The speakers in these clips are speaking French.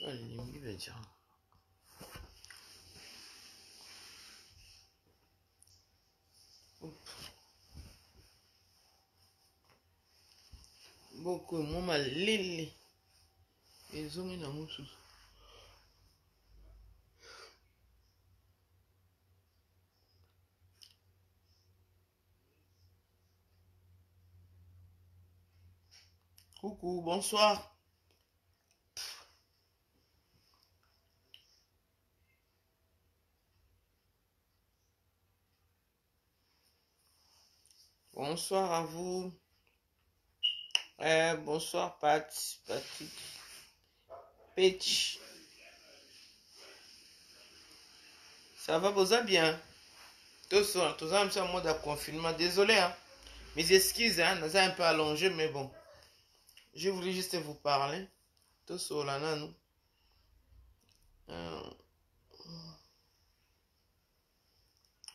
Allez, il va dire. Beaucoup, moi, ma lélé. Ils ont mis dans mon sous. Coucou, bonsoir. Bonsoir à vous. Bonsoir, Pat. Patrick. Pitch. Ça va, vous allez bien? Tous en mode de confinement. Désolé, hein. Mes excuses, hein. Nous avons un peu allongé, mais bon. Je voulais juste vous parler. Tous là, nous.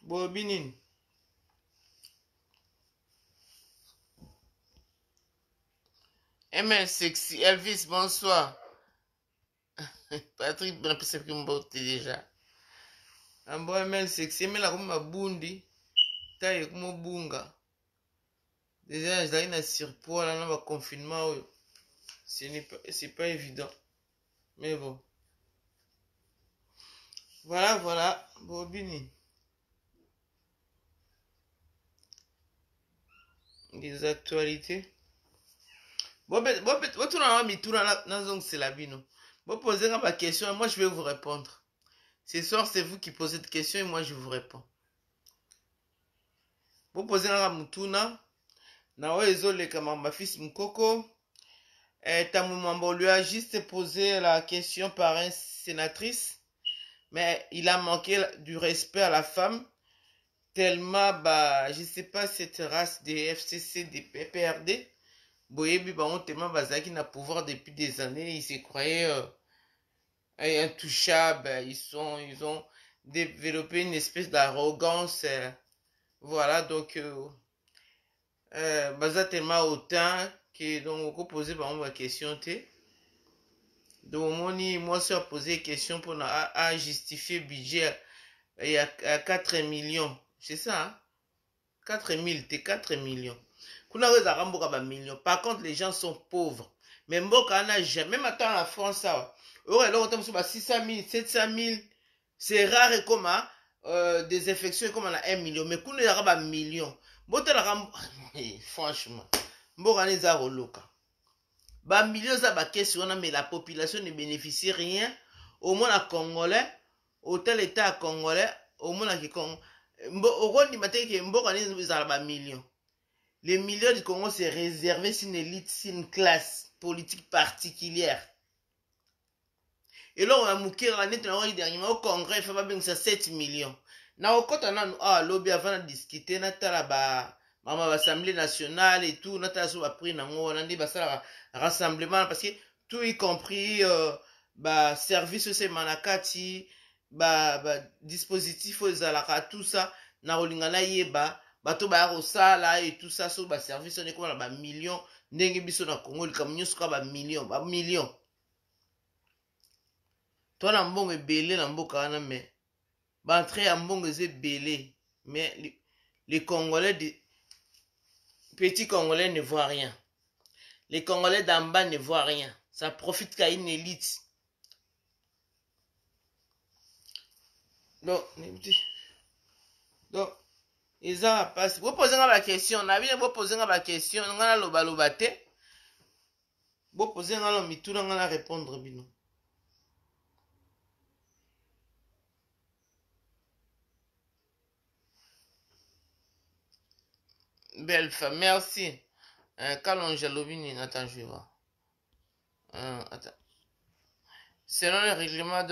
Bobinin. ML Sexy. Elvis, bonsoir. Patrick, c'est que me déjà. Un bon ML Sexy. ML a comme ma bundi. Taille comme un bunga. Déjà, j'ai un surpoids là, dans le confinement. C'est pas évident. Mais bon. Voilà. Bobini. Les actualités. Bon, tu n'as mis tout dans la c'est la bino. Bon, posez ma question et moi je vais vous répondre. Ce soir, c'est vous qui posez des questions et moi je vous réponds. Bon, posez ma mutuna. Na ezole kama ma fils Mkoko. On lui a juste posé la question par une sénatrice. Mais il a manqué du respect à la femme. Tellement, bah, je sais pas, cette race des FCC, des PPRD. Boyebi, bah, on tellement bazaki n'a pouvoir depuis des années. Ils se croyaient intouchables. Ils ont développé une espèce d'arrogance. Voilà, donc, baza tellement autant que, donc, on posait par exemple la question, donc, moi, je suis posé question pour justifier le budget à 4 millions. C'est ça, hein? 4 000, t'es 4 millions. Par contre, les gens sont pauvres. Mais Mboka n'a jamais, même attends la France, ça. Alors, on tombe 600 000, 700 000. C'est rare et comme des infections comme on a 1 million. Mais quand on a un million, franchement, Mboka n'est pas roloka. Ba millions ça ba question mais la population ne bénéficie rien. Au moins la Congolais, au tel état congolais, au moins la Congo. Au rôle du matin que Mboka n'est pas millions. Les millions du Congo, c'est réservé sur une élite, sur une classe politique particulière. Et là, on a mouké dernièrement au Congrès, il faut pas bien que ça 7 millions. Na au côté, on a lobby avant de discuter, on a l'Assemblée nationale et tout, on a pris un rassemblement parce que tout y compris, service c'est manakati, dispositif aux alaka, tout ça, na olingana yeba. Bato ba rosala et tout ça sur ba service on est comme ba millions ndenge biso na Congo le camion sur ba millions toi na mbongo belé na mboka wana mais ba entrée ya mbongo c'est belé mais les Congolais petits Congolais ne voient rien, les Congolais d'en bas ne voient rien, ça profite qu'à une élite. Donc Eza passe. Vous posez la question. Vous posez la question. On a loba te. Vous posez la mitou. On a répondre bino. Belle femme. Merci. Kalon Jalobini. Attends, je vais voir. Attends. Selon le règlement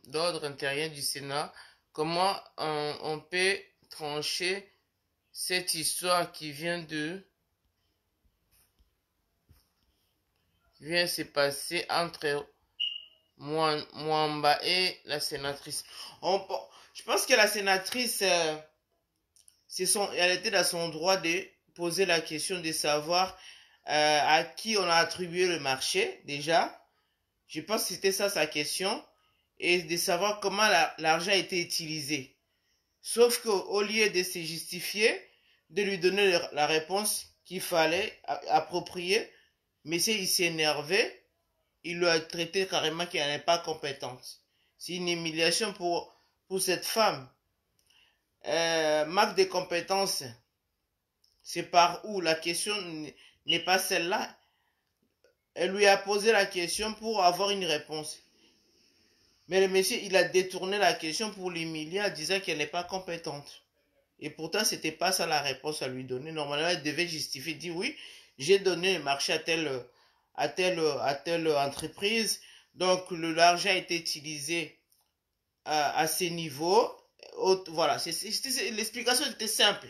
d'ordre intérieur du Sénat, comment on peut trancher cette histoire qui vient se passer entre Mwamba et la sénatrice. Je pense que la sénatrice, elle était dans son droit de poser la question de savoir à qui on a attribué le marché déjà. Je pense que c'était ça sa question. Et de savoir comment l'argent a été utilisé. Sauf qu'au lieu de se justifier, de lui donner la réponse qu'il fallait, appropriée, monsieur il s'est énervé, il lui a traité carrément qu'elle n'est pas compétente. C'est une humiliation pour cette femme. Marque de compétence, c'est par où? La question n'est pas celle-là. Elle lui a posé la question pour avoir une réponse. Mais le monsieur, il a détourné la question pour l'humilier en disant qu'elle n'est pas compétente. Et pourtant, ce n'était pas ça la réponse à lui donner. Normalement, elle devait justifier, dire oui, j'ai donné le marché à telle entreprise. Donc, l'argent a été utilisé à ces niveaux. Voilà, l'explication était simple.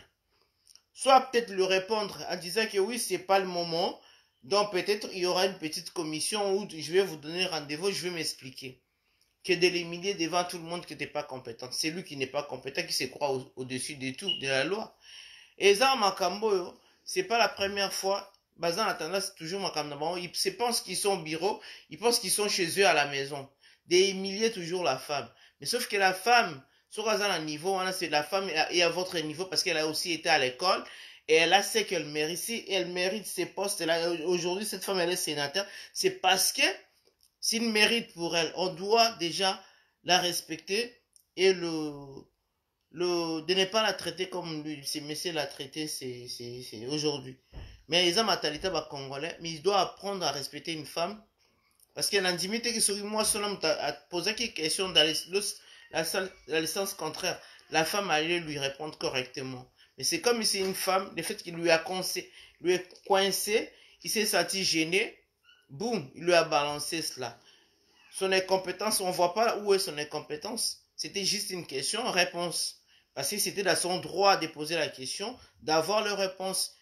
Soit peut-être lui répondre en disant que oui, c'est pas le moment. Donc, peut-être il y aura une petite commission où je vais vous donner rendez-vous, je vais m'expliquer. Que de l'éliminer devant tout le monde qui n'était pas compétent. C'est lui qui n'est pas compétent, qui se croit au-dessus de tout, de la loi. Et ça, Makambo, c'est pas la première fois. Bazan a tendance toujours Makambo. Ils se pensent qu'ils sont au bureau, ils pensent qu'ils sont chez eux à la maison. D'éhumilier toujours la femme. Mais sauf que la femme, sur un niveau, c'est la femme est à votre niveau parce qu'elle a aussi été à l'école. Et elle a ce qu'elle mérite. Si elle mérite ces postes-là, aujourd'hui, cette femme, elle est sénateur, c'est parce que c'est une mérite pour elle. On doit déjà la respecter et de ne pas la traiter comme ce monsieur l'a traité c'est aujourd'hui. Mais ils ont mentalité congolais, mais ils doivent apprendre à respecter une femme parce que l'intimité qui sur moi selon a posé une question dans la licence contraire, la femme allait lui répondre correctement. Mais c'est comme si une femme, le fait qu'il lui a coincé, il s'est senti gêné. Boum, il lui a balancé cela. Son incompétence, on ne voit pas où est son incompétence. C'était juste une question-réponse. Parce que c'était dans son droit de poser la question, d'avoir la réponse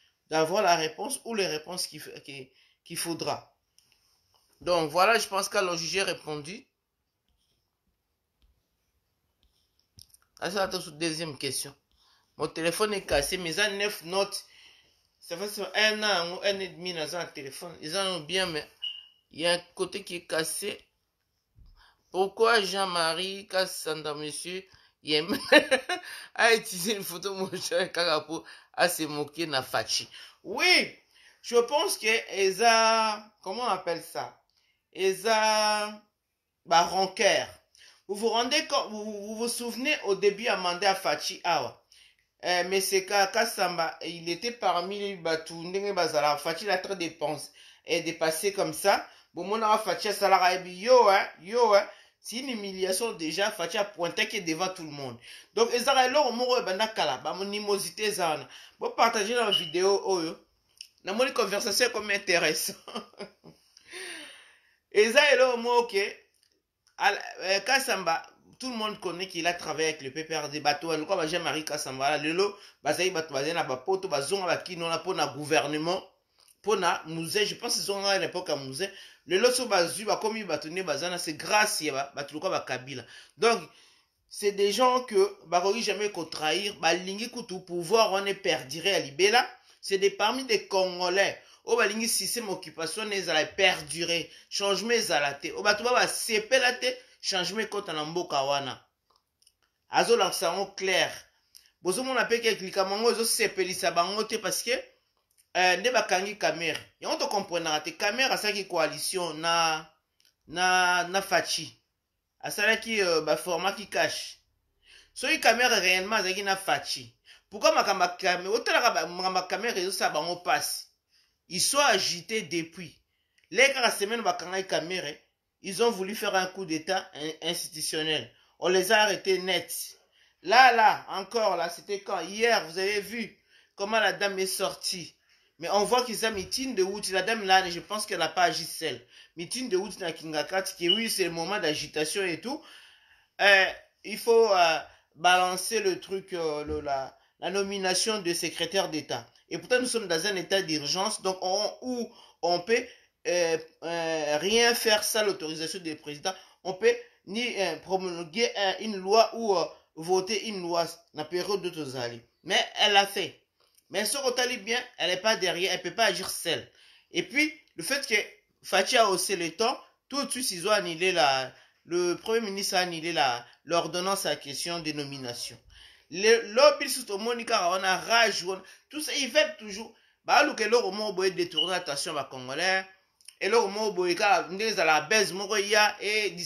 ou les réponses qu'il faudra. Donc voilà, je pense qu'à juge j'ai répondu. Ça, c'est la deuxième question. Mon téléphone est cassé, mais j'ai 9 notes. Ça fait 1 an ou 1 an et demi dans un téléphone. Ils en ont bien, mais il y a un côté qui est cassé. Pourquoi Jean-Marie Kassanda, monsieur, a utilisé une photo mon cher Karapo à se moquer na Fachi? Oui, je pense que Eza, comment on appelle ça? Eza rancœur. Vous vous rendez compte, vous vous souvenez au début à mandé à Fachi Awa. Mais c'est Kassamba, il était parmi les Batou, Ndenge Bazala. Fachi a très dépassé comme ça. Bon, mon a Fachi Salara yo, c'est une humiliation déjà. Fachi a pointé qui est devant tout le monde. Donc, Ezara Elo, Moro Bandakala, mon animosité Zana. Vous partagez dans la vidéo, dans mon conversation comme intéressant. Ezara Elo, ok. Kassamba, tout le monde connaît qu'il a travaillé avec le PPRD bateau. Le quoi Jean-Marie Kassamba, lelo, bazaï bateau, bazaï na bapoto, bazon avec qui non la pour na gouvernement, pour na musée. Je pense qu'ils ont à l'époque à musée. Lelo so bazu, ba comme ils batoné bazana, c'est grâce à bateau quoi Kabila. Donc c'est des gens que baroui jamais qu'on trahir, balingi kutu pouvoir on est perdiré à Libéla. C'est des parmi des Congolais. O balingi système occupation les a perduré, changement zalate. O bato ba sepelate. Changement kota na mboka wana. Azo lansango clair. Bozo mona pe ke klika mango zo sepelisa bango te parce que nde bakangi caméra. Yango to comprendre te caméra asaki coalition na Fachi. Asalaki ba format qui cache. Soki caméra réellement azaki na Fachi. Pourquoi makamba caméra otala makamba caméra ezo sa bango passe. Ils sont agités depuis. Les kaka semaine bakangi caméra. Ils ont voulu faire un coup d'état institutionnel. On les a arrêtés net. Là, encore, là, c'était quand? Hier, vous avez vu comment la dame est sortie. Mais on voit qu'ils ont meeting de Wouti. La dame, là, je pense qu'elle n'a pas agi seule. Meeting de Wouti dans Kingakat, qui oui, c'est le moment d'agitation et tout. Il faut balancer le truc, la nomination de secrétaire d'État. Et pourtant, nous sommes dans un état d'urgence, donc où on peut rien faire sans l'autorisation du président. On peut ni promulguer une loi ou voter une loi dans la période de Tozali. Mais elle l'a fait. Mais ce qu'on bien, elle n'est pas derrière, elle ne peut pas agir seule. Et puis, le fait que Fachi a haussé le temps, tout de suite, ils ont annulé le Premier ministre a annulé l'ordonnance à la question des nominations. L'objet sous ton monica, on a rage, tout ça, ils veulent toujours. Bah, le que l'or au moins détourner l'attention à Congolais. Et l'or au moins boyka, nous à la baisse, mon ya et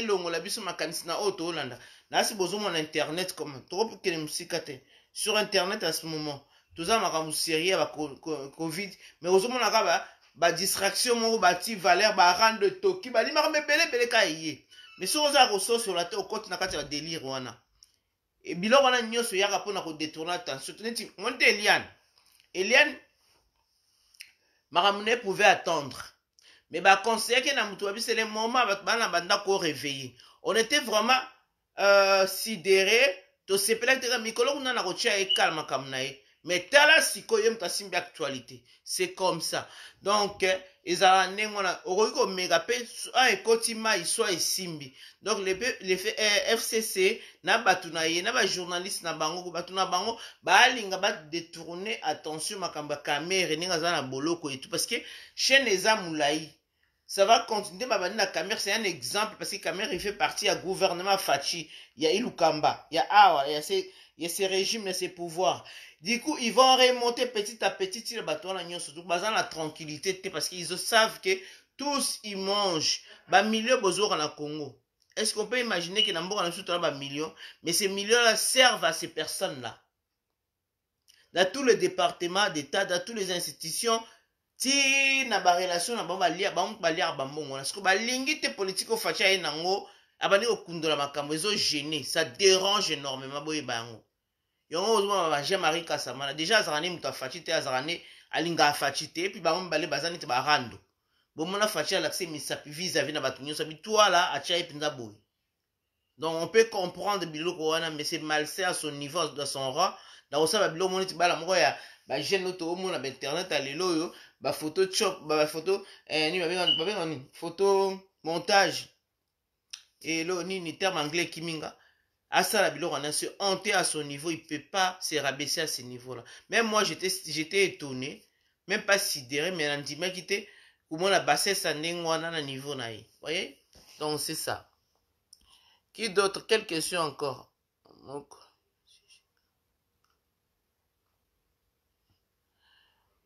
l'ongo la biso makanisna auto Hollande. Là, c'est besoin mon internet comme trop que les musiques sur internet à ce moment. Tout ça, ma camus sérieux avec Covid, mais aux hommes ba distraction mon bati valeur ba rendre toki ba lima me bele kaiye. Mais si on a ressources sur la terre au côté na kati la délire wana. Et bilo wana nyoso yaka pona ko détourner attention. Teneti monte Eliane Maramune pouvait attendre. Mais bah conseiller que na mutu c'est le moment bana banda ko réveiller. On était vraiment sidéré to se peut-être mikolo na ko chia e calme comme nae. Mais tala siko yem ta simbi actualité. C'est comme ça. Donc ils a nengona oriko megape a ekoti mai soit simbi. Donc les FCC na batuna ye na ba journaliste na bango batuna bango ba linga ba détourner attention makamba caméra ninga za na boloko et tout parce que chaîne eza moulaï. Ça va continuer, la Cameroun, c'est un exemple, parce que Cameroun, il fait partie du gouvernement Fachi. Il y a Ilukamba, il y a Awa, il y a ces régimes et ces pouvoirs. Du coup, ils vont remonter petit à petit, surtout dans la tranquillité, parce qu'ils savent que tous, ils mangent. Bah, millions de jours en Congo. Est-ce qu'on peut imaginer que dans le millions, mais ces millions-là servent à ces personnes-là. Dans tous les départements d'État, dans toutes les institutions, ti na ba relation na ba lia ba mbongo na siko ba lingi te politiko facha ye nango abandi okundola makambo ezo gêner, ça dérange énormément boye bango yongo ozoma ba Jean-Marie Kasama déjà azarani muta fachi te azarani alinga fachi te puis bango mbale bazani te ba rando bomona fachi alaxé misapi vis-à-vis na batunyo sabi toi là acha epinza boye. Donc on peut comprendre biloko wana mais c'est malsain à son niveau de son rang na osaba bilo moniti bala moko ya ba jeune auto omona ba internet à lelo yo ba photo chop ba photo ni ba ni photo montage et lo ni terme anglais kiminga asa la bilo wana se honte à son niveau, il peut pas se rabaisser à ce niveau là. Même moi j'étais étonné, même pas sidéré mais l'andima qui était comment la bassesse à wana na niveau na yi. Voyez? Donc c'est ça. Qui d'autre? Quelle question encore? Donc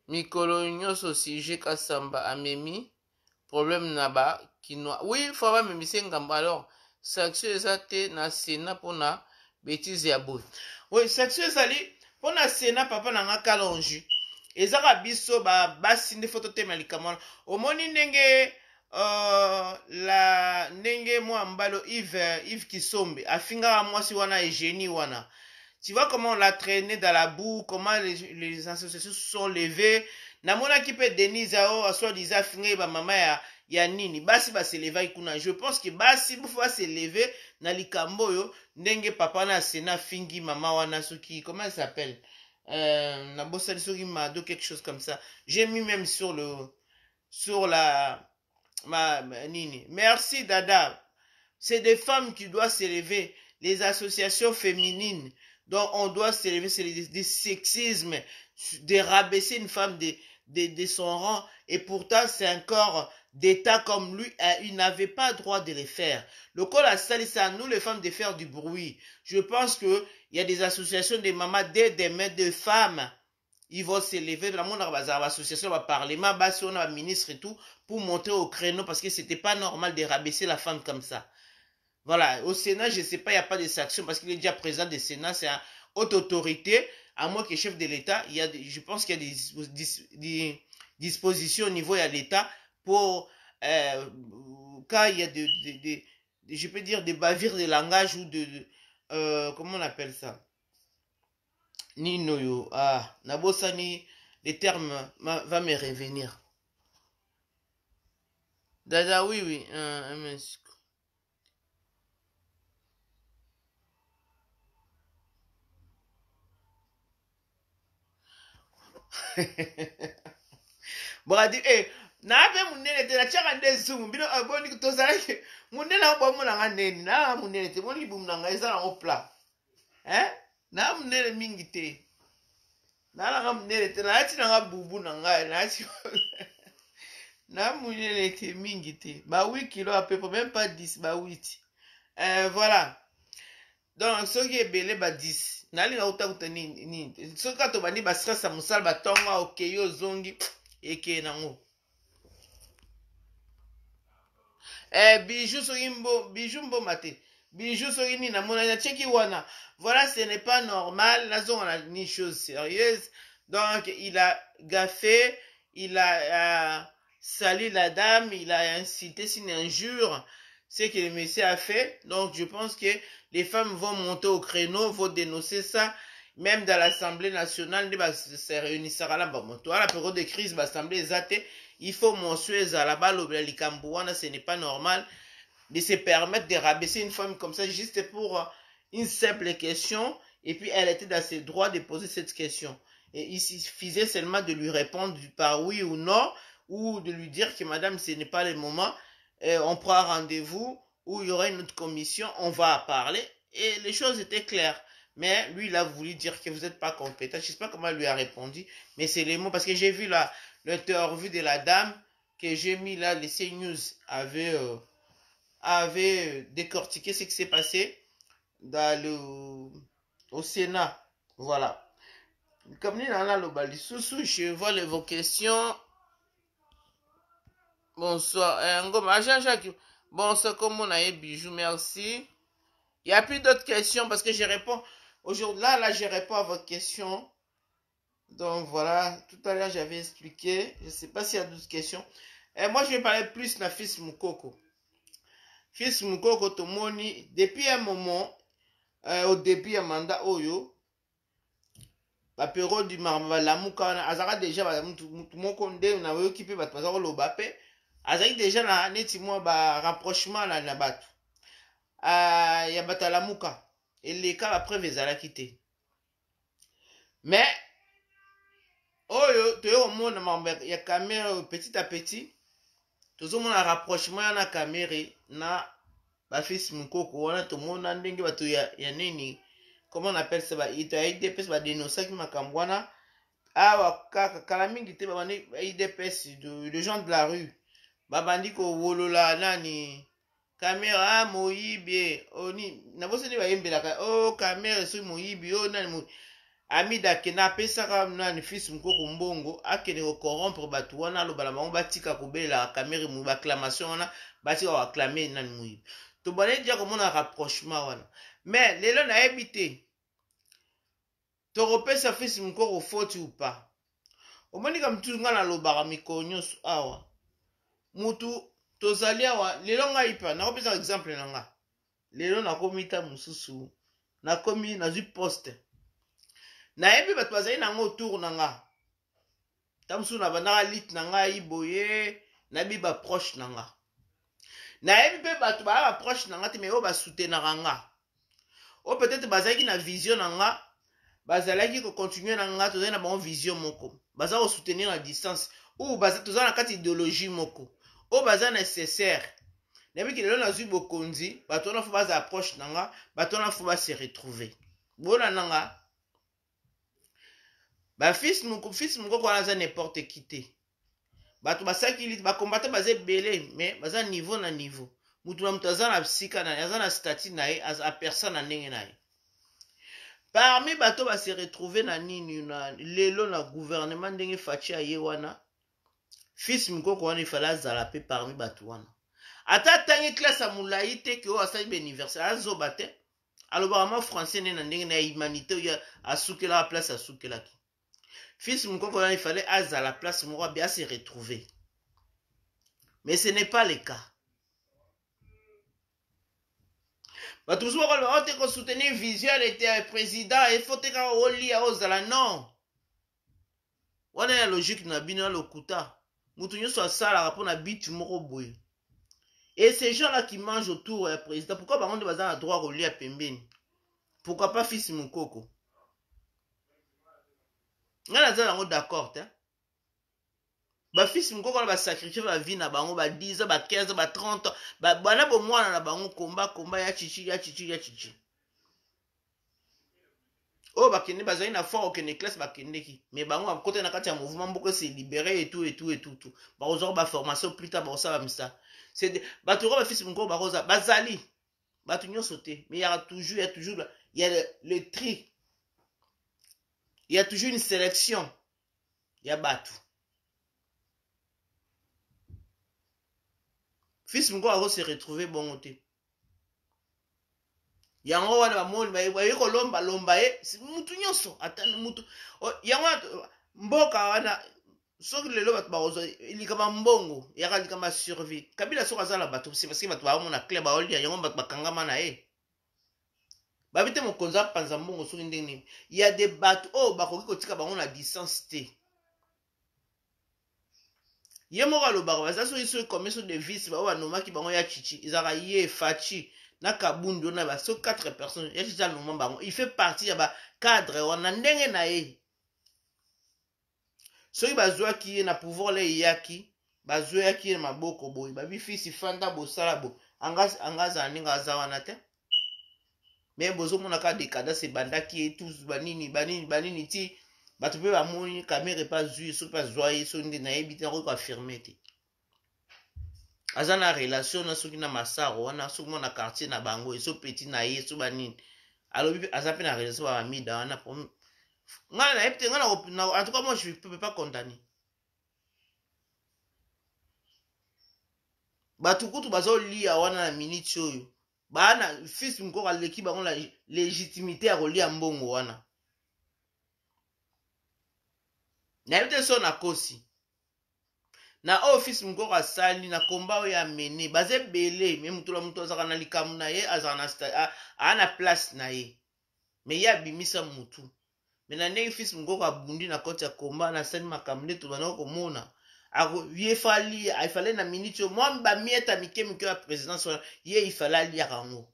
mikolo nyonso sujet kasamba amemi problème naba kinois. Oui, il faut avoir même ngamba alors sanction ezate na Sénat pona bêtise ya boy. Oui, sanction ezali pona Sénat papa na nga kalonji. Ezaka biso ba basinde photo tema likamana. Omoni ndenge la ndenge moi mbalo Yves Kisombe afinga mwasi wana Eugénie wana. Tu vois comment on l'a traîné dans la boue, comment les associations se sont levées. Namona qui peut Denise a soit disant finir ba maman ya nini. Basi ba se lever kuna. Je pense que basi boufa se lever na likambo yo ndenge papa na Sénat fingi maman wana soki comment elle s'appelle na bossa soki mado quelque chose comme ça. J'ai mis même sur la nini. Merci Dada. C'est des femmes qui doivent se lever, les associations féminines. Donc on doit s'élever, c'est des sexismes, de rabaisser une femme de son rang. Et pourtant, c'est un corps d'État comme lui, il n'avait pas droit de le faire. Le corps a sali, c'est à nous les femmes de faire du bruit. Je pense qu'il y a des associations de mamans, des mères de femmes. Ils vont s'élever, la monde va association, va parlement, on a un ministre et tout, pour monter au créneau, parce que c'était pas normal de rabaisser la femme comme ça. Voilà, au Sénat, je ne sais pas, il n'y a pas de sanction parce qu'il est déjà président du Sénat, c'est une haute autorité, à moins que chef de l'État, je pense qu'il y a des dispositions au niveau de l'État pour, quand il y a je peux dire, des bavures de langage ou comment on appelle ça? Ni noyo, nabosani, les termes va me revenir. Dada, oui, Bradi na be munene te na chaka ndezumu bino aboni tozalaki munene obo na nga neni na munene te boni bum na nga ezala o plat na munene mingi te na nga munene te na ati na nga bubu na nga na ati Na mounele était mingité. Bah 8 kilos à peu près, même pas 10, bah 8. Voilà. Donc, ce qui est belé, bah 10. Nali na uta kuta ni. Ce qui est bani, bah stress à moussal, bah tonga, ok, yo zongi, eke nango. Bijou soimbo, bijou mbo mate. Bijou soini na mona na cheki wana. Voilà, ce n'est pas normal. Là, on a une chose sérieuse. Donc, il a gaffé, il a sali la dame, il a incité, c'est une injure. C'est ce que le monsieur a fait. Donc, je pense que les femmes vont monter au créneau, vont dénoncer ça. Même dans l'Assemblée nationale, se réunissera là. Bon, toi, la période de crise, l'Assemblée est zatée. Il faut mensuer à la balle au Likambouana, ce n'est pas normal de se permettre de rabaisser une femme comme ça juste pour une simple question. Et puis, elle était dans ses droits de poser cette question. Et il suffisait seulement de lui répondre par oui ou non, ou de lui dire que madame, ce n'est pas le moment, on prend rendez-vous, ou il y aura une autre commission, on va parler. Et les choses étaient claires. Mais lui, il a voulu dire que vous n'êtes pas compétent. Je ne sais pas comment il lui a répondu, mais c'est les mots. Parce que j'ai vu l'interview de la dame que j'ai mis là, les CNews avait décortiqué ce qui s'est passé au Sénat. Voilà. Comme nous avons le bali sous je vois vos questions. Bonsoir. Bonsoir, comme on a eu bijou, merci. Il n'y a plus d'autres questions parce que je réponds. Aujourd'hui, là, je réponds à vos questions. Donc voilà, tout à l'heure, j'avais expliqué. Je ne sais pas s'il y a d'autres questions. Et moi, je vais parler plus de la fils Moukoko. Fils Moukoko, Tomoni, depuis un moment, au début, un mandat Oyo, la période du Marmalamuka, Azara déjà, Moko Nde, on avait occupé, Bazaro Lobape, Azari déjà, na neti moi, rapprochement, là, na batu. Ya Batalamuka. Et les cas après, Vezala quitté. Mais, Oyo, tu es au monde, il y a caméra petit à petit. Tout le monde a rapprochement, il y a caméra, na fils Moukoko, on a tout le monde, il y a nini. Comment on appelle ça? Il y a IDPS, il y a des notions qui m'acambouana. Ah, Kalamingi, il y a IDPS, de gens de la rue. Babandi ko wolola nani. Caméra, moyibi, oni. Nabose ni bayembelaka. Oh, caméra, c'est moyibi, oh, nani. Amida kena pesaka nani fils Moukoko mbongo akene ko corrompre batu wana lo bala bango batika kobela caméra mu acclamation wana batika ko acclamer nani moyibi. To bane dia ko mona rapprochement wana. Mais lelo na ebité. To repesa fils Moukoko faute ou pas. Omoni kam tu nga na lobaka mikonyo awa. Mutu tozali awa lelo nga ipa na kopesa exemple na nga. Lelo na komita mususu na komi na zu poste. Na yebi bato bazali nango autour na nga. Tamsu na bandaka lit na nga iboye na bi ba proche na nga. Na yebi pe bato ba proche na nga te me o ba soutenaka nga. O peut-être bazalaki na vision na nga, bazalaki ko continuer na nga tozali na bango vision moko. Baza ko soutenir à distance ou baza tozali na kati idéologie moko. O baza nécessaire. Na yebi ki lelo na zui bokonzi, bato na fo baza approche na nga, bato na fo ba se retrouver. Bona na nga fils Moukoko wana n'importe qui te. Bato basaki lit ba combattant bazé belé mais baza niveau na niveau. Mutu na mutu aza na psika na aza na statut na ye a personne na ndenge na ye. Parmi bato ba se retrouver na nini na lelo na gouvernement ndenge fachi aye wana. Fils Moukoko wana ifala azala pe parmi bato wana. Ata tangi classe a moulayi te ke o asali be université azoba te. Aloba ma français ne na ndenge na humanité ya asukela la place asukela ki. Fils Moukoko, il fallait à la place, Moura bien se retrouver. Mais ce n'est pas le cas. Bah, tout ça, on te soutenir visuel était président, il faut te faire au lit à Ozala. Non. On a la logique na bino lokuta. Moutounyo soit ça, la rapport na bit moro boy. Et ces gens-là qui mangent autour du président, pourquoi bah, on doit avoir droit au lit à Pembeni? Pourquoi pas Fils Moukoko? Nga naza d'accord te. Ba fils Moukoko ba sacrifier ba vie na bango ba 10 ba 15 ba 30 ba bana bo mwana na bango komba ya chichi. Oh, bakende bazali na foi okende classe bakendeki. Mais bango à côté na kati ya mouvement mboko se libéré et tout et tout et tout tout. Bazor ba formation plus tard ça va misa. C'est bato ba fils mko baroza bazali. Bato nyonso te. Mais il y a toujours il y a le tri. Il y a toujours une sélection. Il y a bato. Fils mko aro se retrouver bon te. Yango wana bamoni baye kolomba lomba ye mutu nyonso atani mutu yango mboka wana soki lelo bato bakozwa likama mbongo yaka likama survie kabila soki azala bato c'est parce que bato baomona clair baolia yango bato bakangama na ye babi te mokonzi apanza mbongo soki ndenge nini ya de bato oyo bakoki kotika bango na distance te ye moko alobaka baza soki komeso de vice bao banomaki bango ya chichi ezalaka ye fachi na kabundu na baso 4 personnes ya chichi aloma bango il fait partie ya bacadre wana ndenge na ye soki bazwaki ye na pouvoir le eyaki bazwaki ye na maboko boye babi fisi fanda bosala bo anga azala ndenge aza wana te me bozomonaka dekadase ebandaki ye tous banini ti bato mpe bamoni kamere epa zwi soki bazwa ye soki nde nayebi te nakoki koafirme te aza na relation na soki na masaro wana soki mona quartier na bango eso peti na ye so banini alobi aza mpe na relation babamida wana ngai nayebi te ngai en tout cas moi je ne peux pas condamner bato kutu bazolia wana na minute oyo bana fils mokoko aleki bango na légitimité ya kolia mbongo wana nayebi te so na kosi na oyo fils mokoko asali na komba oyo amene baza ebele me mutu na mutu azalaka na likambo na ye azalaka aa na place na ye me ye abimisa mutu me na ndenge fils mokoko abundi na koti ya komba nasali makambo nde tobandaki komona ifale na minute oyo mwa bamieta mike mike ya présidence wana ye ifale aliaka yango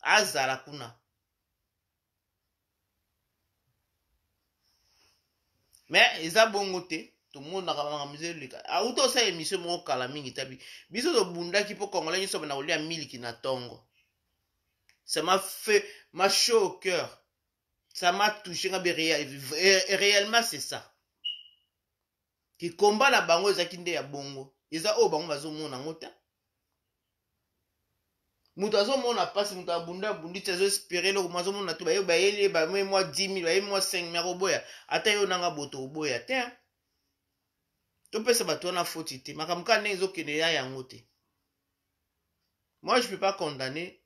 azala kuna me eza bongo te tomonaka makambo ezeleka auta osala émission moko kala mingi tabi biso tobundaki mpo congolais nyonso bana kolia miliki na ntongo ça m'a fait ma chaud au cœur ça m'a touché ngabe réellement c'est ça ki komba na bango ezaki nde ya bongo eza oyo bango bazomona yango te moto azomona mpasi moto abundi ti azoespere eloko mo azomona to bayeli bamwe mwa 10 000 bayeli mwa 5 000 akoboya ata yo nanga boto oboya te topesa bato wana foti te makambo kaka ndenge ezokende ya yango te moi je peux pas condamner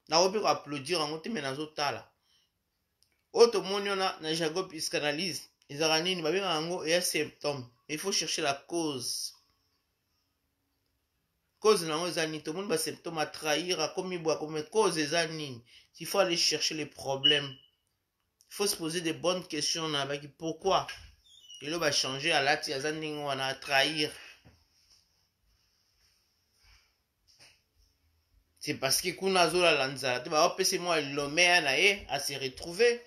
nakoki koapplaudir yango te me nazotala oyo tomoni wana na jargon psychanalyse ezalaka nini babengaka yango eya symptôme il faut chercher la cause nango eza nini tomoni basymptôme atrahir akomi boya komettre cause eza nini il faut aller chercher les problèmes il faut se poser des bonnes questions na baki pourquoi lelo bachanger alati aza ndenge wana atrahir c'est parce que kuna azolala nzala te baopesa mwa lomeya na ye ase retrouver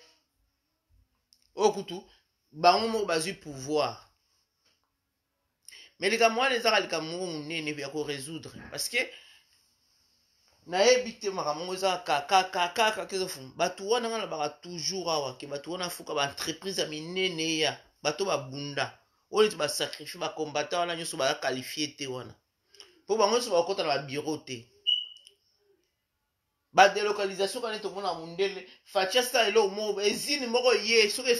oyo kutu bango moko bazwi pouvoir mais likambo wana ezaka likambo moko monene ya korésoudre parce que nayebi te makambo ngo ezaka kaka kezofunga bato wana nga nalobaka toujours awa ke bato wana fuka baentreprise ya minene ya bato babunda oyo neti basacrifie bakombata wana nyonso baza qualifie te wana mpo bango nyonso bakokota na babiro te badelocalisation kana tomona mundele faciasta eloko moko ezine moko ye soki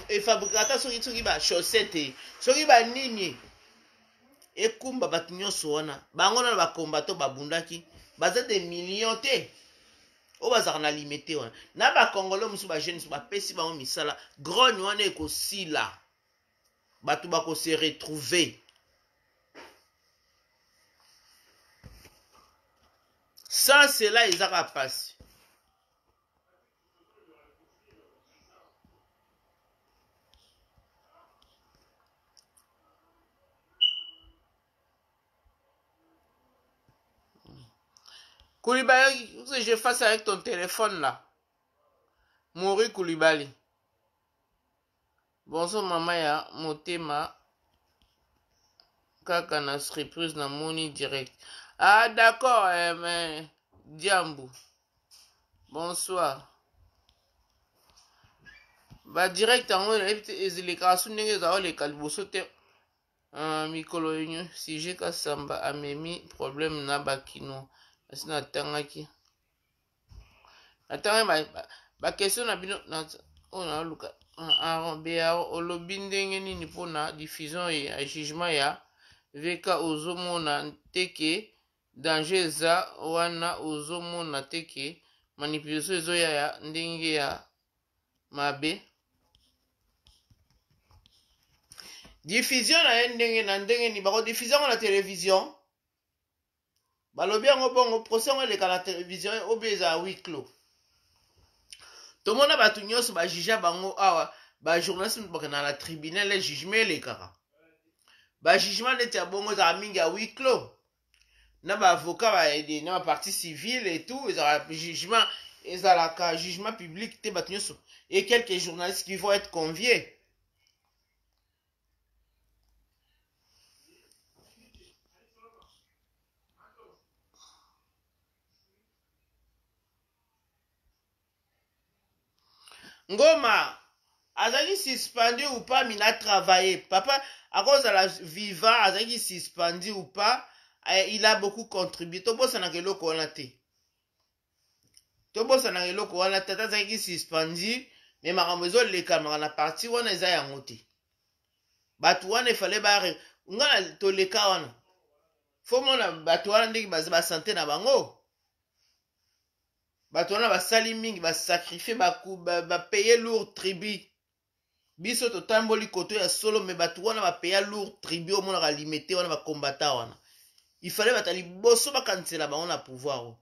efabrikata soki bachaussette soki banini ekumba bato nyonso wana bango na bakombato babundaki baza de millions te oyo bazalaka na limite wana na bakongolo mosusu bajeune mosusu bapesi bango misala grogne wana ekosila bato bakose retrouver sans cela ezaka pasi Koulibaly, que je fasse avec ton téléphone là. Mori Koulibaly. Bonsoir maman ya motema. Kaka na surprise na moni direct. Ah d'accord, mais Diambu. Bonsoir. ba direct yango ezileka su ndenge ezaloleka liboso te. Mikolo yenyu sije Kasamba amemi problème na bakino asi natangaki bakestion na bino oyo naluka olobi ndenge nini mpona diffusion ya jugement ya VK ozomona teke danger eza wana ozomona teke manipulation ezoya ya ndenge ya mabe. Diffusion na ye ndenge na ndenge ni bako diffusion na télévision balobi yango bongo procès ngo eleka na télévision obi eza huis clos. Tomona bato nyonso bajuge bango awa bajournaliste bakena na tribunal le jugement elekaka bajugement neti ya bongo ezala mingi ya huis clos na baavocat baede na bapartie civile et tout ezala jugement ezalaka jugement public te bato nyonso et quelques journalistes qui vont être conviés. Ngoma azali suspendu ou pas mina travaillé papa à cause de la viva azali suspendu ou pas il a beaucoup contribué tobosa na keloko wana te tata azali suspendu mais makambo ezoleka na parti wana eza yango te bato wana efale bare ngana toleka wana fo mona bato wana ndenge basante na bango bato wana basali mingi basakrifie bapaye lourd tribut biso totamboli koto ya solo me bato wana bapeya lourd tribut omonaka limite wana bakombata wana ifale bata liboso bakanisela bango na pouvoir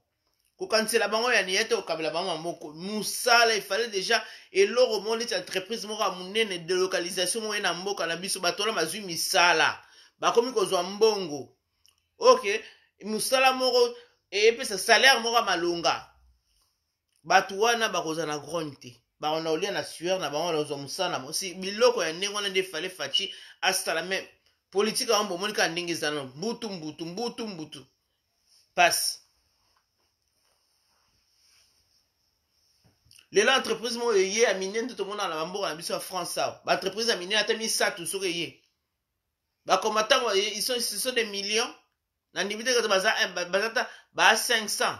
kokanisela bango ya niete okabela bango maboko musala ifale deja eloko moko neti entreprise moko ya monene delocalisation moko ye na mboka na biso bato wana bazwi misala bakomi kozwa mbongo ok musala moko epesa salaire moko ya malonga bato wana bakoza na grogne te bakona kolia na sueur na bango nazwa mosala na bango si biloko ya ndenge wana nde efale faci asala me politike yango bomoni kaka ndenge eza nano mbutu pasi lelo entreprise moko eye ya minene nde tomona na bamboka na biso ya france awa baentreprise ya minene ata misatu soki eye bakoma ntango ce sont des millions na ndimi te kata bazata ba 500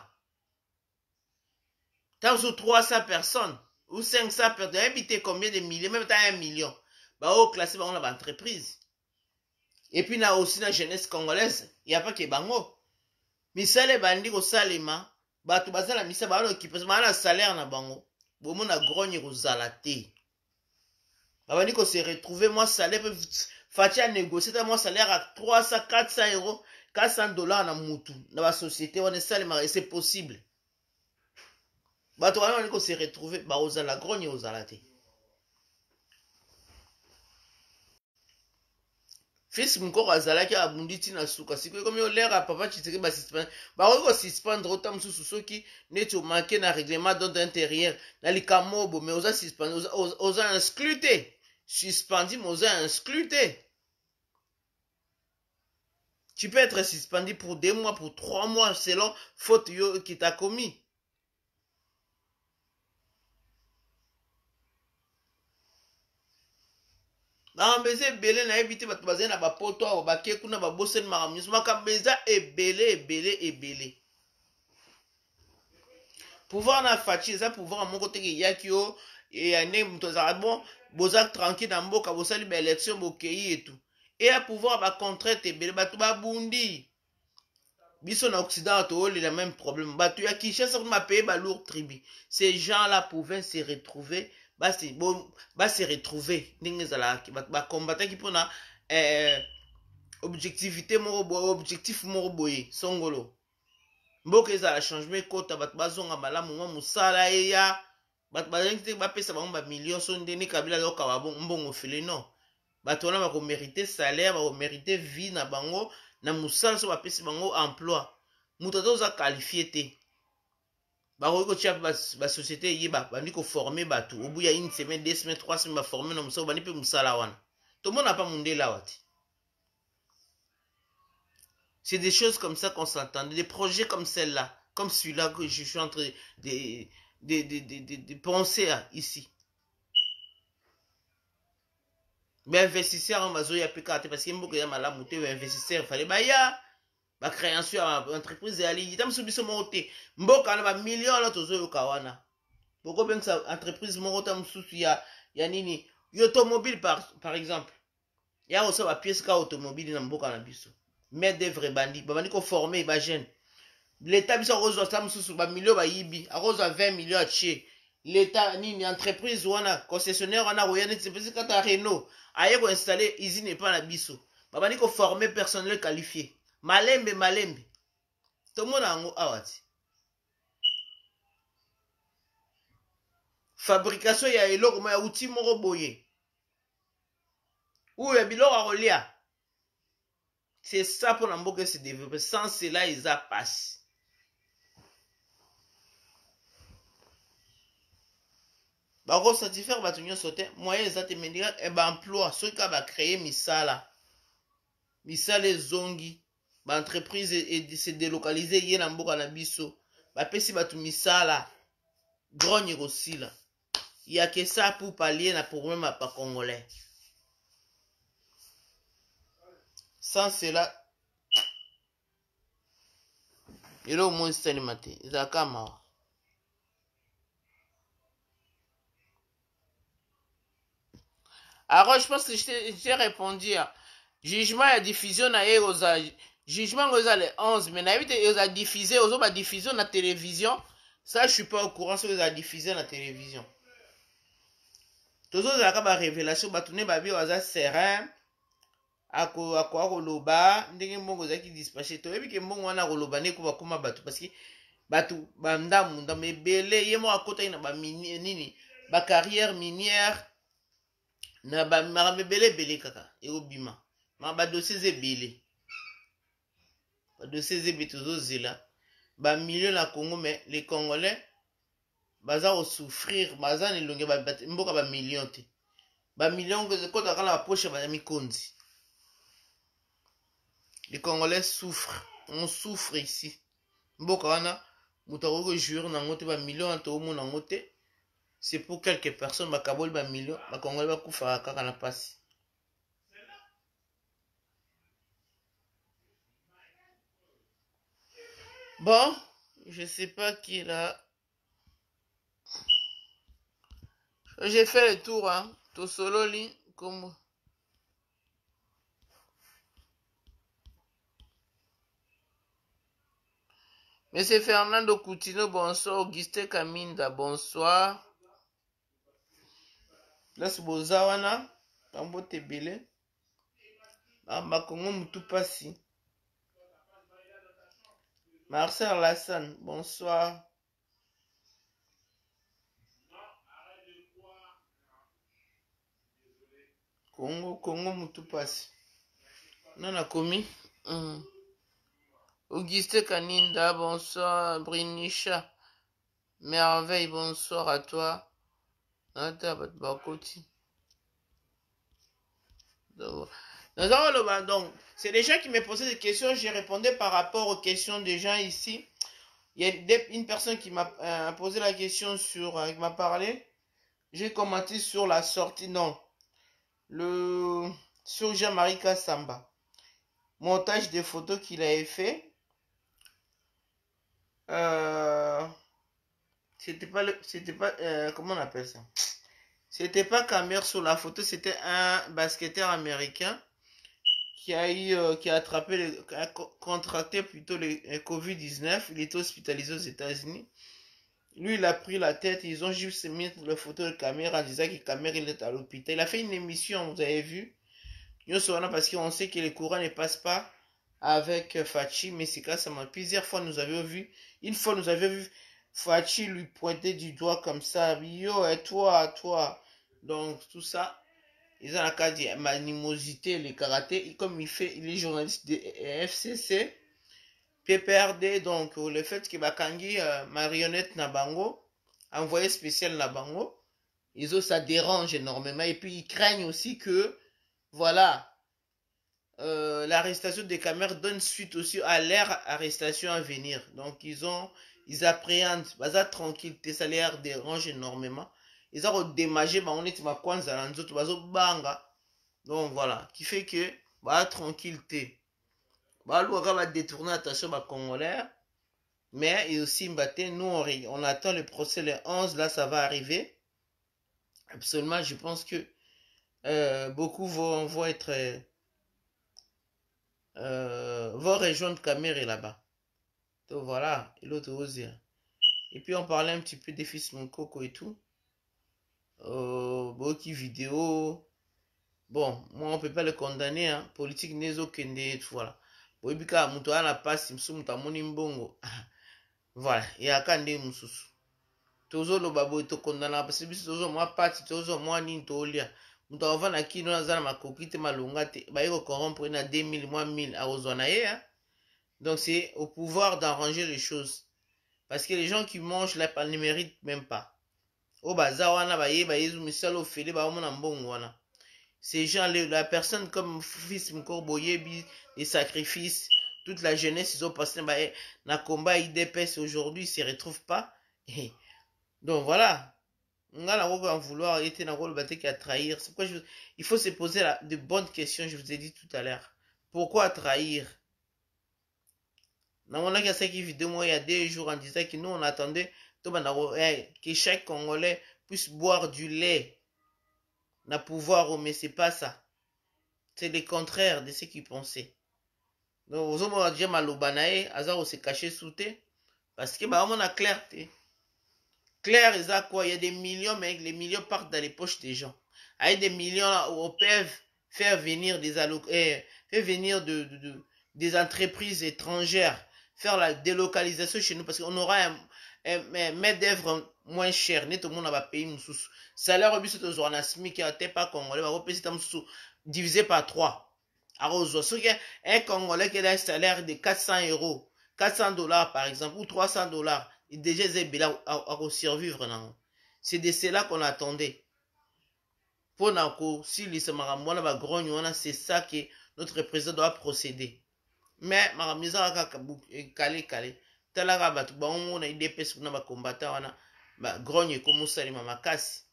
tant sur 300 personnes ou 500 personnes, habité combien de millions, même dans 1 million, bah au classé dans l'entreprise. Et puis na aussi la jeunesse congolaise, il n'y a pas que bango. Misale bandi ko salema, bah tu basa la misa bah qui peut mal salaire na bango. Bon mon a grogne ko zalaté. Bah bandi ko se retrouver moi salaire peut fatia négocier moi salaire à 300 400 euros, 400 dollars na mutu. Dans la société on est salema et c'est possible. Bato wana niko se retrouver ba ozala grogne ozala te. Fils mukoko azalaki abundi tina suka sikoyo komi olera papa Tshisekedi ba suspendre ba ko suspendre autant mususu soki neti o manquer na règlement d'ordre intérieur na likamobo mais oza suspendre oza excluté suspendu mais oza excluté. Tu peux être suspendu pour 2 mois pour 3 mois selon faute yo qui t'a commis. Makambo ebele na yebi te bato bazali na bapoto awa bake kuna babosani makambo nyonso makambo eza ebele pouvoir na faci eza pouvoir moko teke eyaki yo ya ndenge moto azalaka bon boza tranquille na mboka bosali baélection bokei etu eya pouvoir bacontrainte ebele bato babundi biso na occident toolela même problème bato ya Kinshasa kuna bapaye balourd tribu ces gens là pouvaient se retrouver se retrouver ndenge ezalaki bakombataki mpona objectivité moko objectif moko boye songolo mboka ezala changement ekota bato bazonga malamu mwa mosala eya bato bazangi te bapesa bango bamillion so ndeni kabila azokawa mbongo fele non bato wana bakomérite salaire bakomérite vie na bango na mosala so bapesi bango emploi moto ata oza qualifie te bakoki kotia basociété eyeba bandi koforme bato au bout ya 1 semaine 2 semaines 3 semaines baforme na mosala bandi mpe mosala wana tomona pa mondele awa te. C'est des choses comme ça qu'on s'entendait, des projets comme celle-là, comme celui-là que je suis en train de penser à, ici. Mais investisseur en mazo ya pekate parce que mboka ya malamu te investisseur fallait baya ba création ya entreprise ya li tam subiso mote mboka na ba millions là tozo yo kawana boko bengsa entreprise moko tam susu ya nini automobile par exemple ya osa ba pièce ka automobile na mboka na biso mais d'œuvre bandi bandi ko former ba jeune l'état biso akozwa tam susu ba millions ba yibi akozwa 20 millions ache l'état nini entreprise wana concessionnaire wana royane c'est kata Renault aye ko installer usine pas na biso babandi ko former personnel qualifié malembe tomona yango awati fabrication ya eloko mo ya outil moko boye ou ya biloko akolia c'est ça pour na mboka se développer sans cela eza passe bako satisfaire bato nyonso te moyen eza te mendika baemploi soki kaka bacreye misala ezongi baentreprise se délocalize ye na mboka na biso bapesi bato misala grogne ekosila yake ça pour pallier na problème ya bacongolais sans cela eloko mo esalema te ezalaka mawa alors je pense que j'ai répondu à jugement ya diffusion na ye oza jugement ngo eza le 11 mais nayebi te eza diffusé ozoba diffusion na télévision ça je suis pas au courant soki eza diffusé na télévision tozozalaka barévélation bato ne babi baza serein akoka koloba ndenge mbongo ezalaki dispatché toyebi ke mbongo wana koloba nde ko bakóma bato parce que bato bandamu ebele ye moko akotaki na nini bacarrière minière na bamakambo ebele kaka ekobima maka badossier eza ebele badossier eza ebele tozozela bamilio na congo mais les congolais baza kosouffrir baza na elonge mboka bamillion te bamillion ekotaka na bapoche baza mikonzi les congolais souffrent on souffre ici mboka wana moto akoki kojure nango te bamillion na toomona yango te c'est pour quelques personnes bakaboli bamillion bakongolais bakufaka kaka na pasi bon je sais pas qui est là j'ai fait le tour hein tosololi comme Monsieur Fernando Coutinho, bonsoir. Auguste Kaminda, bonsoir. Las Bozawana, Tambo Tebele. Bakongo Mutupasi. Marcel Lassan, bonsoir. Congo Mutupasi. Nana Komi. Auguste Kaninda, bonsoir. Brinisha, merveille, bonsoir à toi. Donc, c'est des gens qui me posaient des questions, j'ai répondu par rapport aux questions des gens ici. Il y a une personne qui m'a posé la question qui m'a parlé. J'ai commenté sur la sortie, non, sur Jean-Marie Kassamba. Montage des photos qu'il avait fait. C'était pas comment on appelle ça, c'était pas Camer sur la photo, c'était un basketteur américain qui a attrapé a contracté plutôt le Covid-19. Il était hospitalisé aux États-Unis. Lui, il a pris la tête. Ils ont juste mis la photo de Camer en disant que Camer il est à l'hôpital. Il a fait une émission, vous avez vu, parce qu'on sait que les courants ne passent pas avec Fachi, mais c'est grâce à moi. Plusieurs fois nous avions vu, une fois nous avions vu Fachi lui pointer du doigt comme ça, yo, et toi. Donc tout ça, ils ont la carte de animosité, le karaté, comme il est journaliste de FCC, PPRD, donc le fait que Bakangi marionnette Nabango, envoyé spécial Nabango, ça dérange énormément, et puis ils craignent aussi que, voilà, l'arrestation des caméras donne suite aussi à leur arrestation à venir. Donc ils appréhendent, baza tranquille, ça leur dérange énormément. Ils ont démagé, on est ma kwanza, banga. Donc voilà, qui fait que, bah, tranquillité. Bah, l'ouaka va détourner attention, bah, Congolais. Mais et aussi, Mbaté, nous, on attend le procès le 11, là, ça va arriver. Absolument, je pense que beaucoup vont être... vont rejoindre Kamere là-bas. Donc voilà, et l'autre aussi. Et puis on parlait un petit peu des fils Mokoko et tout. Beaucoup vidéo. Bon, moi on peut pas le condamner, hein. Politique nezo kende, voilà. Boibika muto ana passe msumu tamoni mbongo. Voilà, et akande mususu. Tozo lo babo to condamna parce que biso tozo moi parti tozo moi nini tolia. Muto ava na kino na zana makoki te malonga te. Ba yeko corrompre na 2000 moi 1000 a ozwana ye, hein. Donc c'est au pouvoir d'arranger les choses. Parce que les gens qui mangent là ne méritent même pas. Oh baza wana ba ye ba yezu misalo fele ba mona mbongo wana. Ces gens, la personne comme fils Mkorboyebi, les sacrifices, toute la jeunesse, ils ont passé dans le combat IDPS aujourd'hui, ils ne se retrouvent pas. Et donc voilà. On a en vouloir être dans le rôle qui a trahir. C'est pourquoi il faut se poser de bonnes questions, je vous ai dit tout à l'heure. Pourquoi trahir? On a cette vidéo il y a 2 jours en disant que nous on attendait que chaque Congolais puisse boire du lait. Na pouvoir, mais c'est pas ça. C'est le contraire de ce qu'ils pensaient. Donc, vous avez déjà malobanae, Azaro s'est caché sous thé. Parce que, bah, on a clair, clair, quoi, il y a des millions, mais les millions partent dans les poches des gens. Avec des millions, là, où on peut faire venir des entreprises étrangères, faire la délocalisation chez nous, parce qu'on aura un maître d'œuvre moins cher. Net au monde va payer nous sous. Salaire au but de un SMIC qui n'était pas congolais, va repayer divisé par 3. Alors, un Congolais qui a un salaire de 400 euros, 400 dollars par exemple, ou 300 dollars, il déjà est à survivre. C'est de cela qu'on attendait. Pour nous, si les Samaramouana va grogner, c'est ça que notre président doit procéder. Mais, maramisa calé. Talaga batu ba on a IDPS kuna ba combattant wana ba grogne comme ça les mamakasi.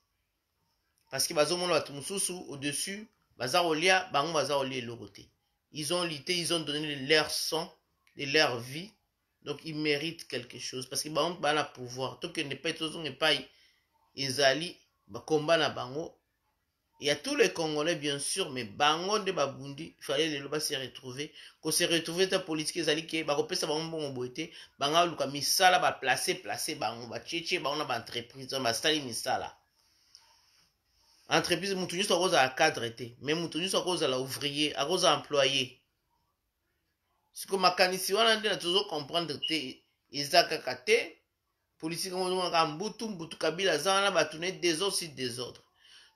Parce que bazo mona batu mususu au-dessus, baza olia, bango baza olia logoté. Ils ont lutté, ils ont donné leur sang, de leur vie. Donc ils méritent quelque chose parce que bango ba na pouvoir. Tant que ne pas tous ne pas ezali ba combat na bango. Il y a tous les Congolais, bien sûr, mais bango de babundi, il fallait les loba se retrouver. Qu'on se retrouve ta politique, ezali ke, ba kopesa bango bon boité, banga luka misala, ba placer, bango, ba tchétché, bango na ba entreprise, ba stali misala. Entreprise, moutouni soit cause à cadre été, mais moutouni soit cause à la ouvrier, à cause à employé. Ce que ma canisi, on a dit, toujours comprendre que ezaka kate, politique, on a mbutu kabila, zana, ba tourner des autres sur des autres.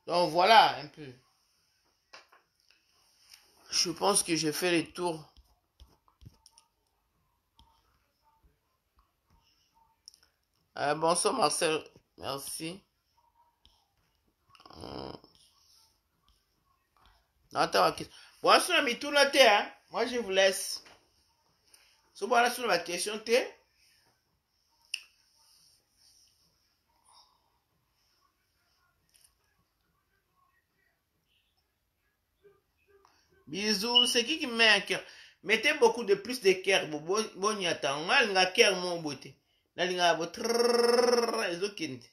Donc voilà un peu. Je pense que j'ai fait le tour. Bonsoir Marcel, merci. Attends, bon, sur la mitou la terre, moi je vous laisse. Sur la question T. Bisous, c'est qui met un cœur? Mettez beaucoup de plus de cœur, bon y attend. Moi, il y a cœur mon beauté. Là, il y a les autres.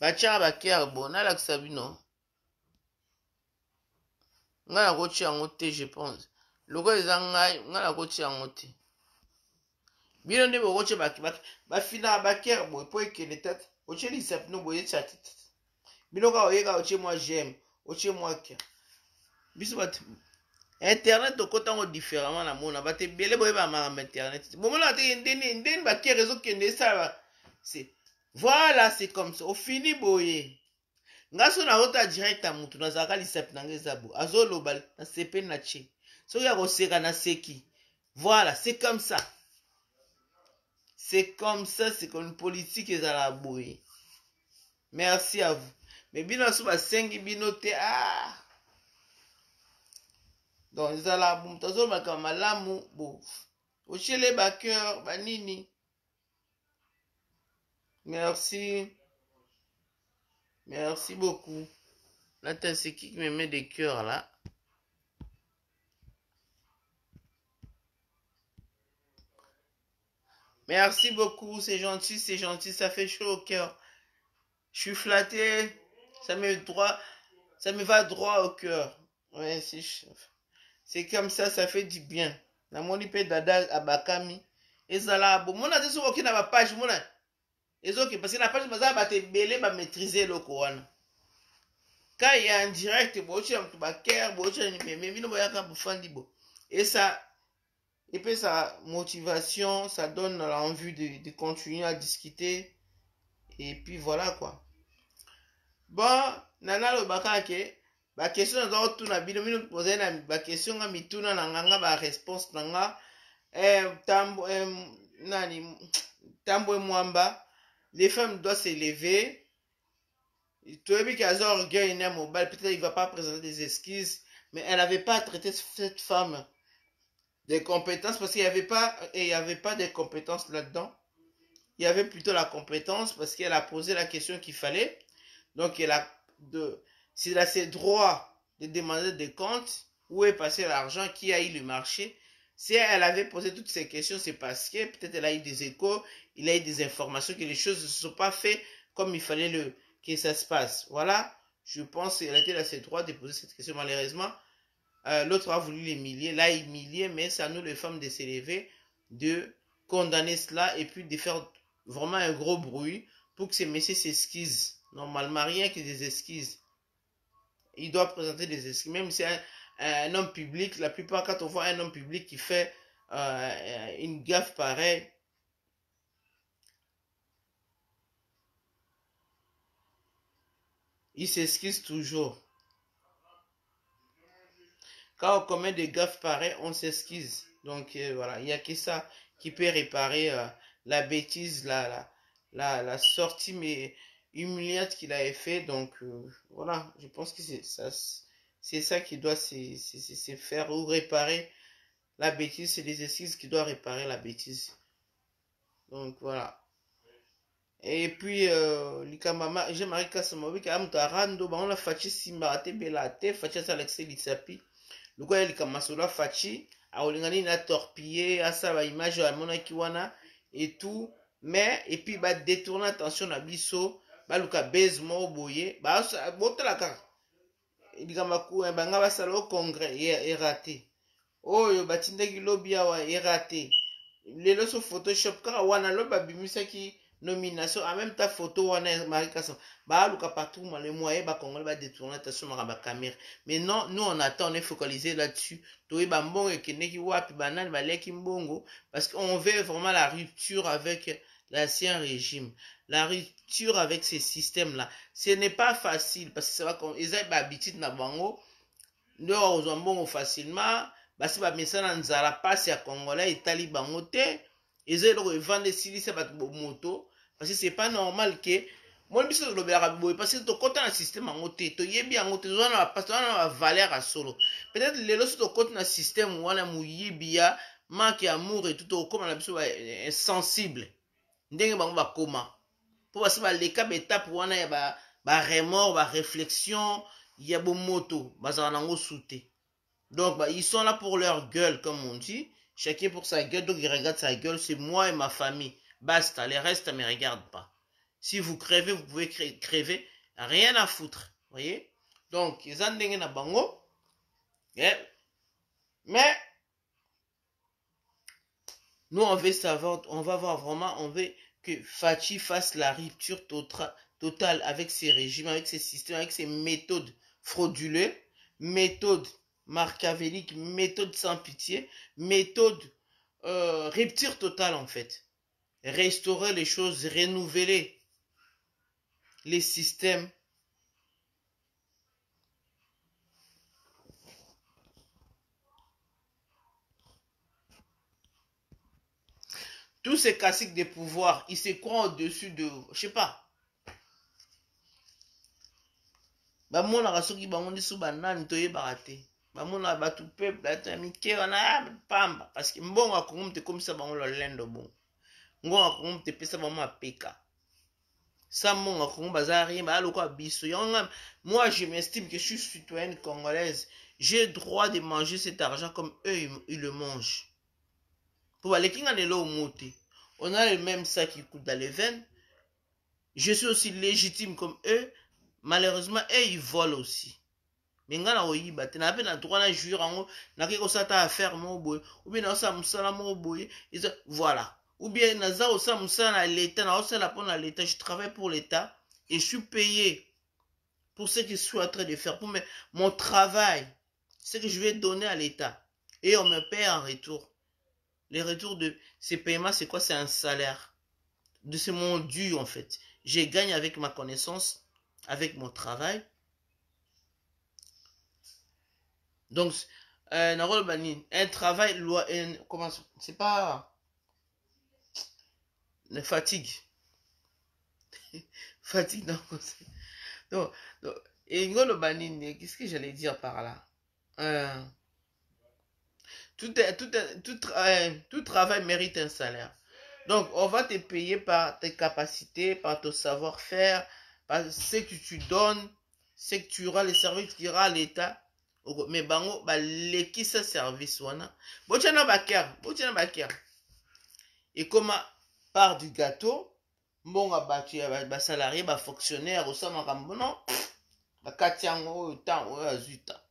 Bacha ba cœur bon, na la sabino. Nga na kochi yango te, je pense. Loko eza ngai, nga na kochi yango te. Bino nde bokoche bafina ba cœur bon, po ekende tata. Oche li sapino boye chat. Bino ka oyeka oche moi j'aime, oche moi cœur. Biso bat internet okotango différemment na mona bate bele boye ba mama internet. Bon mona te ndeni ba cœur ezokende ça c'est voilà, c'est comme ça. Au fini boye. Ngaso na rota direct à mutu na zaka lisapi na ngezabo. Azoloba na sepe na che. So ya koseka na seki. Voilà, c'est comme ça. C'est comme ça, c'est comme une politique ezala boye. Merci à vous. Mais bino so ba sengi bino te ah. Donc ezala boum tazo makama malamu bo. Ochele ba cœur ba nini. Merci. Merci beaucoup. Attends, c'est qui me met des cœurs là? Merci beaucoup, c'est gentil, ça fait chaud au cœur. Je suis flatté, ça ça me va droit au cœur. Ouais, c'est comme ça fait du bien. Na moni pe dada abakami. Ezala bo mona te soki na ba page mona. Ezoki parce que na page baza ba te belé ba maîtriser le wana. Quand il y a en direct, bo chi mtu ba cœur, bo chi ni meme bino boyaka bo fandi bo. Et ça et puis sa motivation, ça donne l'envie de continuer à discuter. Et puis voilà quoi. Bon, nana lo bakake, ba question na zo tuna bino bino poser na ba question nga mituna na nga ba réponse na nga nani tambo mwamba, les femmes doivent s'élever. Toyebi qui a un orgueil mobile, peut-être il va pas présenter des excuses, mais elle n'avait pas traité cette femme des compétences parce qu'il n'y avait pas de compétences là-dedans. Il y avait plutôt la compétence parce qu'elle a posé la question qu'il fallait. Donc, s'il a ses droits de demander des comptes, où est passé l'argent, qui a eu le marché. Si elle avait posé toutes ces questions, c'est parce que peut-être elle a eu des échos, il a eu des informations, que les choses ne se sont pas faites comme il fallait que ça se passe. Voilà, je pense qu'elle était à ses droits de poser cette question. Malheureusement, l'autre a voulu l'humilier, l'a humilié, mais c'est à nous les femmes de s'élever, de condamner cela et puis de faire vraiment un gros bruit pour que ces messieurs s'excusent. Normalement, rien que des excuses. Il doit présenter des excuses. Même si un homme public, la plupart quand on voit un homme public qui fait une gaffe pareille, il s'excuse toujours. Quand on commet des gaffes pareilles, on s'excuse. Donc voilà, il n'y a que ça qui peut réparer la bêtise, la sortie mais humiliante qu'il avait fait. Donc voilà, je pense que c'est ça qui doit se faire ou réparer la bêtise. C'est les excuses qui doivent réparer la bêtise. Donc voilà. Et puis likamama j'aimerais kasamobi ka mtu arando ba on la fachi simba te belate fachi sa Alexis Litsapi. Luko ya likamasolo fachi aolingani na torpiller asa ba image ya mona kiwana et tout mais et puis ba détourner attention na biso ba luka base mo boye ba botala ka likamaku banga basalo congrès est raté oyo batindaki lobby awa est raté lelo so photoshop kaka wana loba bimisaki nomination en même temps photo wana Marie Kasson bah luka partout le moyen ba congolais ba détourner attention ma caméra mais non nous on attend on est focalisé là-dessus toi ba mbongo ekeneki wapi banani baleki mbongo parce qu'on veut vraiment la rupture avec l'ancien régime, la rupture avec ces systèmes là ce n'est pas facile parce que ça va comme ils ont habitude na bango ndio ozwa mbongo facilement basi ba mesana nzala pasi ya congolais etali bango te eza eloko evande esilisa bato moto parce que c'est pas normal que moi biso tolobelaka boye parce que tokota na système yango te toyebi yango te toza na bapasi toza na bavaleur ya solo peut-être lelo so tokota na système wana moyibi ya manque ya amour etu tokokóma na biso insensible ndenge bango bakóma mpo basi baleka baétape wana ya baremord baréflexion ya bomoto bazala nango su te donc ils sont là pour leur gueule comme on dit chacun pour sa gueule donc il regarde sa gueule c'est moi et ma famille basta les restes ne me regardent pas si vous crevez vous pouvez crever rien à foutre voyez donc ils ont ndenge na bango yeah. Mais nous on veut savoir on va voir vraiment on veut que Fachi fasse la rupture totale avec ses régimes avec ses systèmes avec ses méthodes frauduleuses méthodes machiavéliques méthodes sans pitié méthode rupture totale en fait restaurer les choses renouveler les systèmes tous ces classiques de pouvoir ils se croient au-dessus de je sais pas bamonaka soki bango nde so banani toyebaka te bamonaka bato peuple bato ya mike wana pamba parce que mbongo ya kongo moto ekomisa bango lolendo bongo ngongo ya kongo moto epesa bango mapeka Ça, mon Congo, bazar, rien, bah, moi, je m'estime que je suis citoyenne congolaise. J'ai droit de manger cet argent comme eux, ils le mangent. Pour les Kinga de l'eau monter. On a le même sac qui coûte dans les veines. Je suis aussi légitime comme eux. Malheureusement, eux, ils volent aussi. Mais nga na oyiba te na pe na droit na jouir en na ke ko sata affaire mo boy ou bien na sa musala mo boy voilà ou bien na za osa musala na l'état na osa la pour na l'état je travaille pour l'état et je suis payé pour ce que je suis en train de faire pour mon travail ce que je vais donner à l'état et on me paye en retour. Les retours de ces paiements c'est quoi? C'est un salaire de ce mon dû en fait. Je gagne avec ma connaissance, avec mon travail. Donc, un travail, comment c'est pas fatigue. Fatigue, non. Donc, et qu'est-ce que j'allais dire par là? Tout travail mérite un salaire. Donc, on va te payer par tes capacités, par ton savoir-faire, par ce que tu donnes, ce que tu auras, les services que tu auras à l'État. Mais bango ba leki sa service wana bochana baker et comme part du gâteau mbonga batu ya ba salarié ba fonctionnaire au sama kambono ba katiango temps o azuta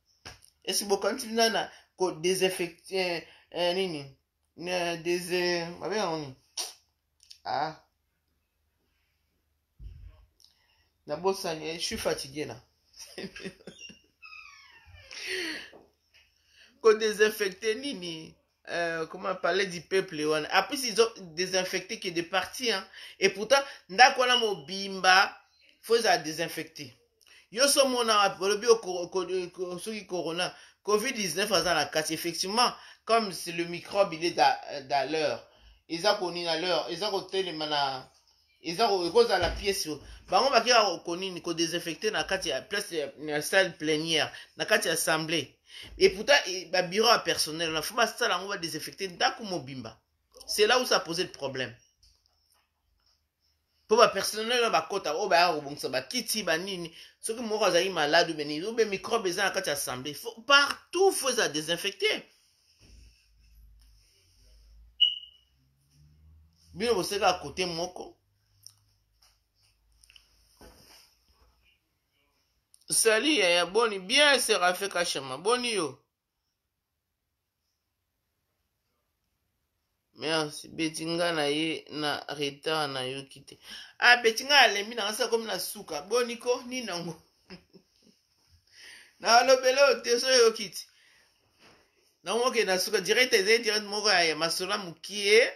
est-ce que continue na ko désinfecter nini des on ah na bossa je suis fatigué là. Qu'on désinfecter nini comment parler du peuple wana après ils ont désinfecté que des parties hein. Et pourtant ndako na mobimba faut ça désinfecter yo so mona lobi soki corona covid-19 aza na kati effectivement comme c'est le microbe il est dans l'heure eza koni na l'heure eza kotelema na eza koza la pièce bango bakira konini ko désinfecter na kati ya place na salle plénière na kati ya assemblée. Et pourtant, le bureau à personnel, on va désinfecter mobimba. C'est là où ça posait le problème. Pour le personnel, on va kiti, ceux qui sont malades ou bien microbes, ils ont assemblée. Partout, il faut ça désinfecter. Bien, vous savez, à côté, moko. Salut, ya boni, bien, c'est Rafé Kachama. Boni yo. Merci. Betinga na ye na retard na yo kite. Ah, betinga alembi na ngasa comme na suka. Boniko, ni nango. Na lobelo te so yo kite. Na moke na suka direct moko ya masola mukie.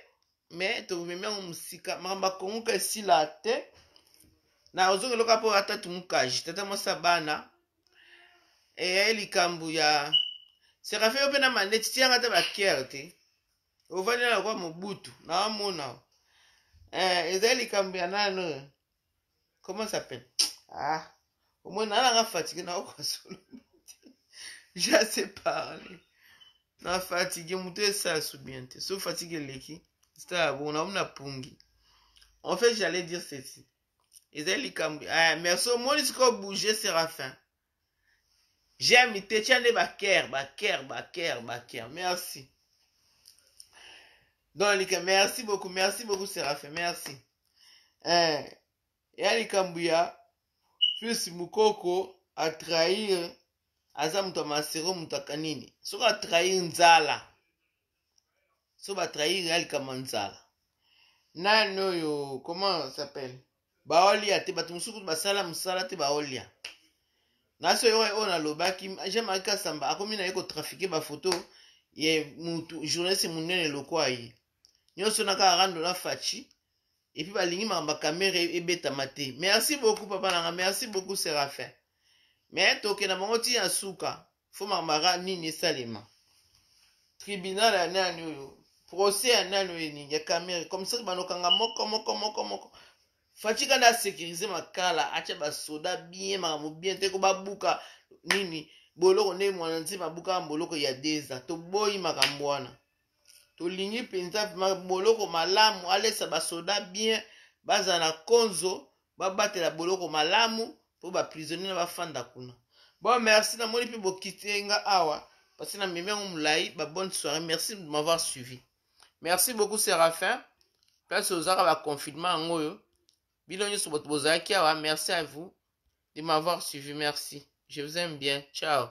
Mais to meme musika mamba konguka sila te. Na ozongo loka po ata tumukaji tata mosabana likambu ya serafe yo pe na maneti tianga te bakere te ovandi na kwa mobutu na amona eza likambu ya nano comment ça s'appelle au moins nanga fatigué na okasolo j'ai assez parlé na fatigué mutu esa bien te so fatigué leki c'est bon na omna pungi en fait j'allais dire ceci. Merci au monde qui a bougé Séraphin. J'aime te tiens de baker. Merci. Donc merci beaucoup Séraphin, merci. Et Ali Kambuya, fils Mukoko a trahir Azam Tomasero Mutakanini. So a trahir Nzala. So a trahir Ali Kamanzala. Nano yo, comment ça s'appelle? Baolia te batu musuku basala musala te baolia naso yo on a lobaki j'aime ka samba akomi na yeko trafiquer ba photo ye mutu journaliste munene lokwa yi nyonso na ka rando na fachi et puis balingi ma caméra ebeta mate. Merci beaucoup papa nanga, merci beaucoup Séraphin. Mais toke na mongoti ya suka fo mara nini salema tribunal ya nani oyo procès ya nani ya caméra comme ça banokanga moko Fatika na sécuriser makala acha ba soda bien maramu bien te ko babuka nini boloko ne mwana nzima buka boloko ya deza to boyi makambwana to lingi penza boloko malamu alesa ba soda bien baza na konzo babatela boloko malamu po baprisonnier bafanda kuna. Bon, merci na moni pe bokitenga awa parce que na mimengo mulai ba bonne soirée. Merci de m'avoir suivi. Merci beaucoup Séraphin. Place aux arts à confinement en oyo. Bilonyo sur votre bozaki awa. Merci à vous de m'avoir suivi. Merci. Je vous aime bien. Ciao.